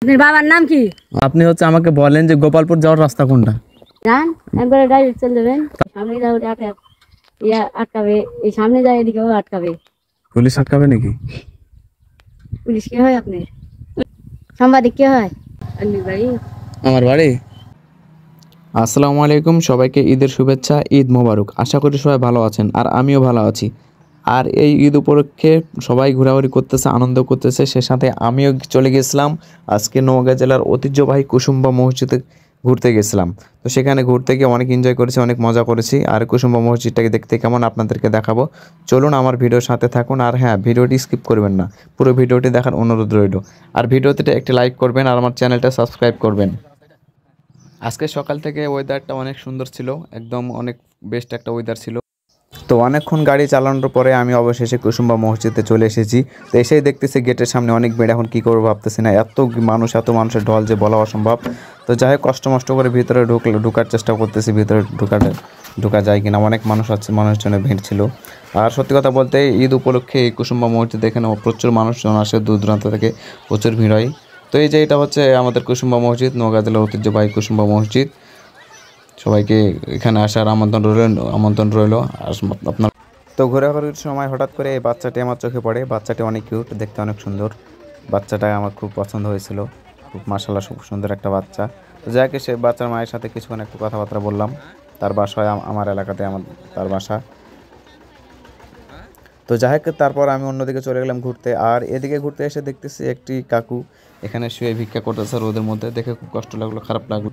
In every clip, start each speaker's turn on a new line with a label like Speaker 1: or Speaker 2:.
Speaker 1: আপনার বাবার নাম কি?
Speaker 2: আপনি হচ্ছে আমাকে বলেন যে গোপালপুর যাওয়ার রাস্তা কোনটা?
Speaker 1: জান একবারে ডাইরেক্ট চলে যাবেন, সামনে যাও আটকাবে, এই সামনে যায় এদিকেও আটকাবে।
Speaker 2: পুলিশ আটকাবে নাকি?
Speaker 1: পুলিশ কে হয় আপনার? সাংবাদিক কে হয়? আন্নির বাড়ি?
Speaker 2: আমার বাড়ি। আসসালামু আলাইকুম, সবাইকে ঈদের শুভেচ্ছা, ঈদ মোবারক। আশা করি সবাই ভালো আছেন আর আমিও ভালো আছি। আর এই ঈদ উপলক্ষে সবাই ঘোরাঘুরি করতেছে, আনন্দ করতেছে, সে সাথে আমিও চলে গেছিলাম আজকে নওগাঁ জেলার ঐতিহ্যবাহী কুসুম্বা মসজিদে ঘুরতে গেছিলাম। তো সেখানে ঘুরতে গিয়ে অনেক এনজয় করেছি, অনেক মজা করেছি। আর কুসুম্বা মসজিদটাকে দেখতে কেমন আপনাদেরকে দেখাবো, চলুন আমার ভিডিওর সাথে থাকুন। আর হ্যাঁ, ভিডিওটি স্কিপ করবেন না, পুরো ভিডিওটি দেখার অনুরোধ রইল। আর ভিডিওতে একটি লাইক করবেন আর আমার চ্যানেলটা সাবস্ক্রাইব করবেন। আজকে সকাল থেকে ওয়েদারটা অনেক সুন্দর ছিল, একদম অনেক বেস্ট একটা ওয়েদার ছিল। তো অনেকক্ষণ গাড়ি চালানোর পরে আমি অবশেষে কুসুম্বা মসজিদে চলে এসেছি। তো এসেই দেখতেছি গেটের সামনে অনেক ভিড়, এখন কী করবো ভাবতেছি না, এত মানুষের ঢল যে বলা অসম্ভব। তো যাই হোক, কষ্ট মষ্ট করে ভিতরে ঢোকার চেষ্টা করতেছি, ভিতরে ঢোকা যায় কিনা। অনেক মানুষ আছে, মানুষজনের ভিড় ছিল। আর সত্যি কথা বলতে ঈদ উপলক্ষে এই কুসুম্বা মসজিদ এখানে প্রচুর মানুষজন আসে, দূর দূরান্ত থেকে প্রচুর ভিড় হয়। তো এই যে এটা হচ্ছে আমাদের কুসুম্বা মসজিদ, নওগাঁ জেলার ঐতিহ্যবাহী কুসুম্বা মসজিদ। সবাইকে এখানে আসার আমন্ত্রণ রইল আপনার। তো ঘোরাঘুরির সময় হঠাৎ করে এই বাচ্চাটি আমার চোখে পড়ে। বাচ্চাটি অনেক কিউট, দেখতে অনেক সুন্দর। বাচ্চাটা আমার খুব পছন্দ হয়েছিল, খুব মাশাআল্লাহ খুব সুন্দর একটা বাচ্চা। তো যাকে সে বাচ্চার মায়ের সাথে কিছুক্ষণ একটু কথাবার্তা বললাম। তার বাসায় আমার এলাকাতে তার বাসা। তো যাই হোক, তারপর আমি অন্যদিকে চলে গেলাম ঘুরতে। আর এদিকে ঘুরতে এসে দেখতেছি একটি কাকু এখানে শুয়ে ভিক্ষা করতেছে রোদের মধ্যে, দেখে খুব কষ্ট লাগলো, খারাপ লাগলো।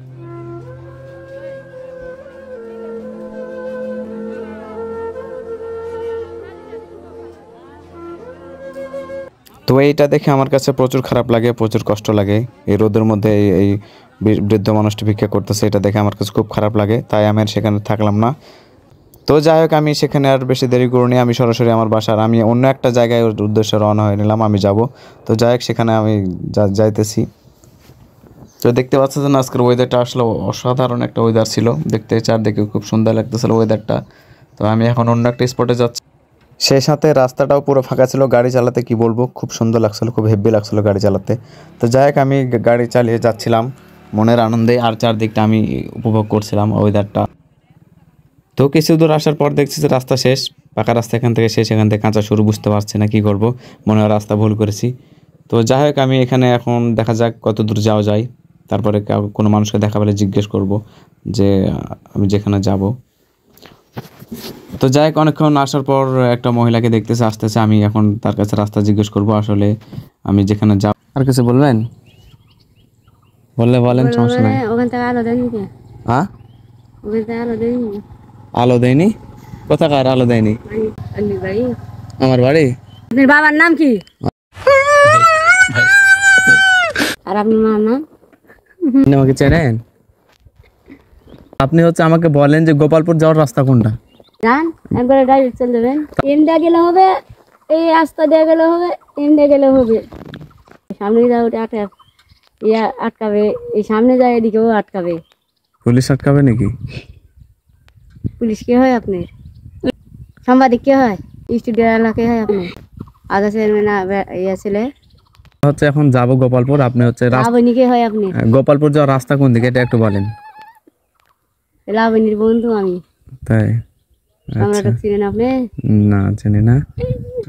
Speaker 2: তো এইটা দেখে আমার কাছে প্রচুর খারাপ লাগে, প্রচুর কষ্ট লাগে। এই রোদের মধ্যে এই বৃদ্ধ মানুষটি ভিক্ষা করতেছে, এটা দেখে আমার কাছে খুব খারাপ লাগে। তাই আমি আর সেখানে থাকলাম না। তো যাই হোক, আমি সেখানে আর বেশি দেরি করিনি, আমি সরাসরি আমার বাসার আমি অন্য একটা জায়গায় উদ্দেশ্যে রওনা হয়ে নিলাম, আমি যাব। তো যাই হোক, সেখানে আমি যাইতেছি। তো দেখতে পাচ্ছেন আজকের ওয়েদারটা আসলে অসাধারণ একটা ওয়েদার ছিল, দেখতে চারদিকে খুব সুন্দর লাগতেছিল ওয়েদারটা। তো আমি এখন অন্য একটা স্পটে যাচ্ছি, সেই সাথে রাস্তাটাও পুরো ফাঁকা ছিল। গাড়ি চালাতে কি বলবো, খুব সুন্দর লাগছিল, খুব হেভি লাগছিল গাড়ি চালাতে। তো যাই হোক, আমি গাড়ি চালিয়ে যাচ্ছিলাম মনের আনন্দে, আর চারদিকটা আমি উপভোগ করছিলাম ওয়েদারটা। তো কিছু দূর আসার পর দেখছি যে রাস্তা শেষ, পাকা রাস্তা এখান থেকে শেষ, এখান থেকে কাঁচা শুরু, বুঝতে পারছি না কী করবো, মনে হয় রাস্তা ভুল করেছি। তো যাই হোক, আমি এখানে এখন দেখা যাক কত দূর যাওয়া যায়। তারপরে কোনো মানুষকে দেখা পেলে জিজ্ঞেস করব যে আমি যেখানে যাব। তো যাই হোক, অনেকক্ষণ আসার পর একটা মহিলাকে দেখতেছে আসতেছে, আমি এখন তার কাছে রাস্তা জিজ্ঞেস করব আসলে আমি যেখানে যাব। আর কিছু বলবেন? বলেন, সমস্যা নাই।
Speaker 1: ওখান থেকে আলো দেয়নি কে?
Speaker 2: হ্যাঁ,
Speaker 1: ওখান থেকে আলো দেয়নি?
Speaker 2: আলো দেয়নি? কোথাকার আলো দেয়নি?
Speaker 1: আন্নির বাড়ি?
Speaker 2: আমার বাড়ি।
Speaker 1: আপনার বাবার নাম কি? আর আপনার মার নাম?
Speaker 2: আপনি আমাকে চেনেন? আপনি হচ্ছে আমাকে বলেন যে গোপালপুর যাওয়ার রাস্তা কোনটা?
Speaker 1: জান একবারে ডাইরেক্ট চলে যাবেন, এম দিয়ে গেলে হবে, এই রাস্তা দিয়ে গেলে হবে, এম দিয়ে গেলে হবে। সামনে যাও আটকাবে, এই সামনে যায় এদিকেও আটকাবে।
Speaker 2: পুলিশ আটকাবে নাকি?
Speaker 1: পুলিশ কে হয় আপনার? সাংবাদিক কে হয়? স্টুডিও এলাকা হয় আপনার? আগে ইয়ে ছেলে
Speaker 2: হচ্ছে এখন যাব গোপালপুর, আপনি হচ্ছে
Speaker 1: লাবণী কে হয় আপনি?
Speaker 2: গোপালপুর যাওয়ার রাস্তা কোন দিকে এটা একটু বলেন।
Speaker 1: লাবণীর বন্ধু আমি।
Speaker 2: তাই?
Speaker 1: আমরা চিনেন আপনি?
Speaker 2: না, চিনি না।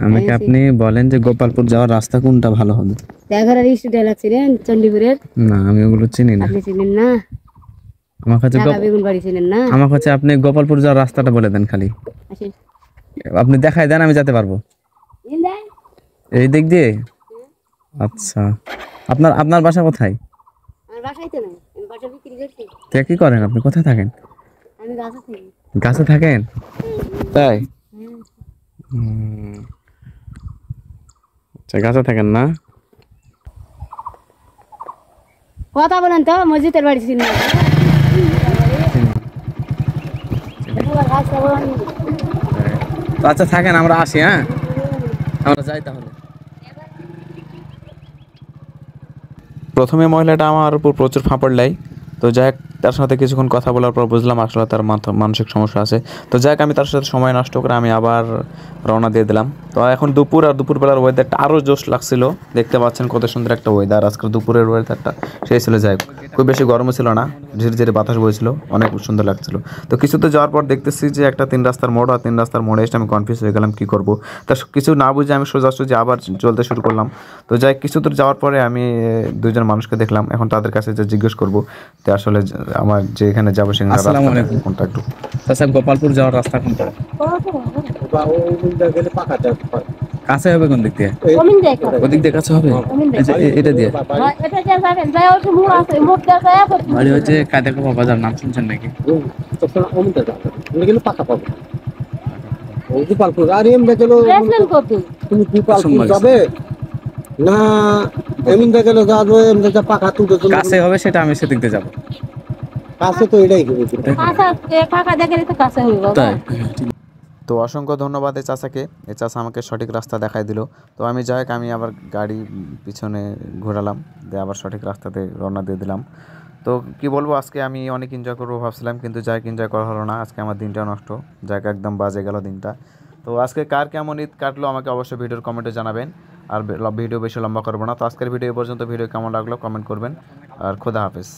Speaker 2: আমাকে আপনি বলেন যে গোপালপুর যাওয়ার রাস্তা কোনটা ভালো হবে।
Speaker 1: দেখার স্টুডিও এলাকা ছিলেন চণ্ডীপুরের?
Speaker 2: না, আমি ওগুলো চিনি না।
Speaker 1: আপনি চিনেন না?
Speaker 2: আমার কাছে
Speaker 1: বেগুন বাড়ি চিনেন না?
Speaker 2: আমার কাছে আপনি গোপালপুর যাওয়ার রাস্তাটা বলে দেন খালি, আপনি দেখাই দেন, আমি যেতে পারবো এই দিক দিয়ে। আচ্ছা, আপনার বাসা কোথায়?
Speaker 1: আমার বাসায় তো নাই, আমি বাসা বিক্রি করছি।
Speaker 2: তে কি করেন আপনি, কোথায় থাকেন?
Speaker 1: আমি গাছে থাকি।
Speaker 2: গাছে থাকেন? তাই? আচ্ছা, গাছে থাকেন না?
Speaker 1: কথা বলেন তো, মসজিদের বাড়ি চিনেন?
Speaker 2: আচ্ছা থাকেন, আমরা আসি। হ্যাঁ, আমরা যাই তাহলে। প্রথমে মহিলাটা আমার উপর প্রচুর ফাঁপড় লাই। তো যাই তার সাথে কিছুক্ষণ কথা বলার পর বুঝলাম আসলে তার মানসিক সমস্যা আছে। তো যাক, আমি তার সাথে সময় নষ্ট করে আমি আবার রওনা দিয়ে দিলাম। তো এখন দুপুর, আর দুপুরবেলার ওয়েদারটা আরও জোশ লাগছিল। দেখতে পাচ্ছেন কত সুন্দর একটা ওয়েদার, আজকের দুপুরের ওয়েদারটা সেই ছিল। যাই, খুব বেশি গরমও ছিল না, ধীরে ধীরে বাতাস বইছিল, অনেক সুন্দর লাগছিল। তো কিছুতে যাওয়ার পর দেখতেছি যে একটা 3 রাস্তার মোড়, আর 3 রাস্তার মোড়ে এসে আমি কনফিউজ হয়ে গেলাম কী করবো। তা কিছু না বুঝে আমি সোজাসুজি আবার চলতে শুরু করলাম। তো যাই, কিছু দূর যাওয়ার পরে আমি দুইজন মানুষকে দেখলাম। এখন তাদের কাছে যে জিজ্ঞেস করবো যে আসলে আমার যে এখানে যাবো সেখানে
Speaker 3: আসসালামু
Speaker 2: রাস্তাটা
Speaker 3: আলাইকুম।
Speaker 2: কোনটা একটু।
Speaker 3: চাচা, গোপালপুর যাওয়ার রাস্তা কোনটা? কাছে হবে কোন দিক দিয়ে?
Speaker 1: কমিন যায় কাছে।
Speaker 3: ওদিক দিয়ে কাছে হবে?
Speaker 1: কমিন যায়।
Speaker 3: এই যে এটা দিয়ে
Speaker 1: হ্যাঁ, এটা যে যাবেন যায় ওই মোড় আছে, মোড় দিয়ে যায় করতে
Speaker 3: বাড়ি হচ্ছে কায়দাকো বাজার, নাম শুনছেন নাকি?
Speaker 1: গেছিলেন কত?
Speaker 3: কাছে হবে সেটা আমি সেদিক দিয়ে যাবো।
Speaker 1: আচ্ছা, ফাঁকা দেখে তো কাছে হয়ে গেল।
Speaker 3: তাই?
Speaker 2: তো অসংখ্য ধন্যবাদ এই চাচাকে। এই চাচা আমাকে সঠিক রাস্তা দেখাই দিল। তো আমি যাই হোক, আমি আবার গাড়ি পিছনে ঘোরালাম, দিয়ে আবার সঠিক রাস্তাতে রওনা দিয়ে দিলাম। তো কি বলবো, আজকে আমি অনেক এনজয় করবো ভাবছিলাম, কিন্তু যাই এনজয় করা হলো না। আজকে আমার দিনটা নষ্ট, যাক একদম বাজে গেল দিনটা। তো আজকে কার কেমন ঈদ কাটলো আমাকে অবশ্যই ভিডিওর কমেন্টে জানাবেন। আর ভিডিও বেশি লম্বা করবো না। তো আজকের ভিডিও এই পর্যন্ত। ভিডিও কেমন লাগলো কমেন্ট করবেন। আর খোদা হাফেজ।